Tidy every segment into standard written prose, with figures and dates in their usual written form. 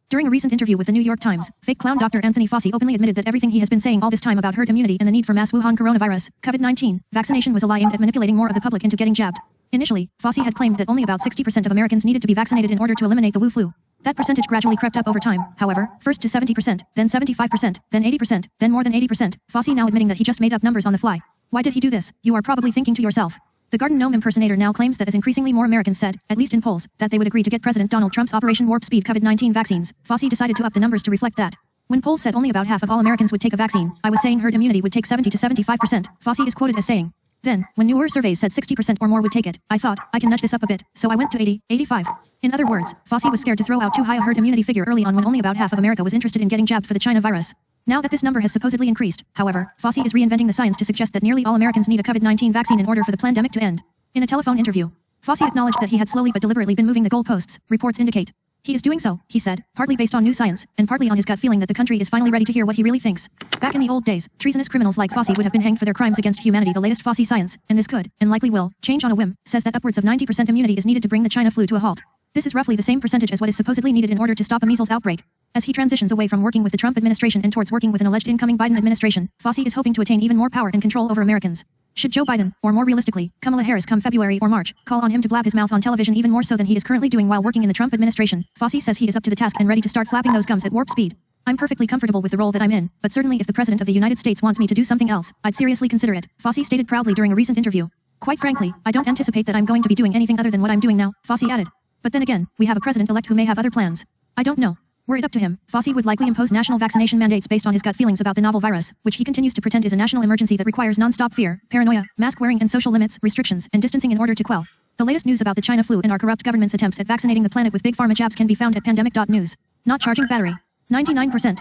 During a recent interview with the New York Times, fake clown Dr. Anthony Fauci openly admitted that everything he has been saying all this time about herd immunity and the need for mass Wuhan coronavirus, COVID-19, vaccination was a lie aimed at manipulating more of the public into getting jabbed. Initially, Fauci had claimed that only about 60% of Americans needed to be vaccinated in order to eliminate the Wu flu. That percentage gradually crept up over time, however, first to 70%, then 75%, then 80%, then more than 80%, Fauci now admitting that he just made up numbers on the fly. Why did he do this, you are probably thinking to yourself. The Garden Gnome impersonator now claims that as increasingly more Americans said, at least in polls, that they would agree to get President Donald Trump's Operation Warp Speed COVID-19 vaccines, Fauci decided to up the numbers to reflect that. When polls said only about half of all Americans would take a vaccine, I was saying herd immunity would take 70 to 75%, Fauci is quoted as saying. Then, when newer surveys said 60% or more would take it, I thought, I can nudge this up a bit, so I went to 80, 85. In other words, Fauci was scared to throw out too high a herd immunity figure early on when only about half of America was interested in getting jabbed for the China virus. Now that this number has supposedly increased, however, Fauci is reinventing the science to suggest that nearly all Americans need a COVID-19 vaccine in order for the pandemic to end. In a telephone interview, Fauci acknowledged that he had slowly but deliberately been moving the goalposts, reports indicate. He is doing so, he said, partly based on new science, and partly on his gut feeling that the country is finally ready to hear what he really thinks. Back in the old days, treasonous criminals like Fauci would have been hanged for their crimes against humanity. The latest Fauci science, and this could, and likely will, change on a whim, says that upwards of 90% immunity is needed to bring the China flu to a halt. This is roughly the same percentage as what is supposedly needed in order to stop a measles outbreak. As he transitions away from working with the Trump administration and towards working with an alleged incoming Biden administration, Fauci is hoping to attain even more power and control over Americans. Should Joe Biden, or more realistically, Kamala Harris come February or March, call on him to blab his mouth on television even more so than he is currently doing while working in the Trump administration, Fauci says he is up to the task and ready to start flapping those gums at warp speed. I'm perfectly comfortable with the role that I'm in, but certainly if the President of the United States wants me to do something else, I'd seriously consider it, Fauci stated proudly during a recent interview. Quite frankly, I don't anticipate that I'm going to be doing anything other than what I'm doing now, Fauci added. But then again, we have a president-elect who may have other plans. I don't know. Were it up to him, Fauci would likely impose national vaccination mandates based on his gut feelings about the novel virus, which he continues to pretend is a national emergency that requires non-stop fear, paranoia, mask wearing and social limits, restrictions, and distancing in order to quell. The latest news about the China flu and our corrupt government's attempts at vaccinating the planet with big pharma jabs can be found at pandemic.news. Not charging battery. 99%.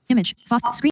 Image. Fauci. Screen.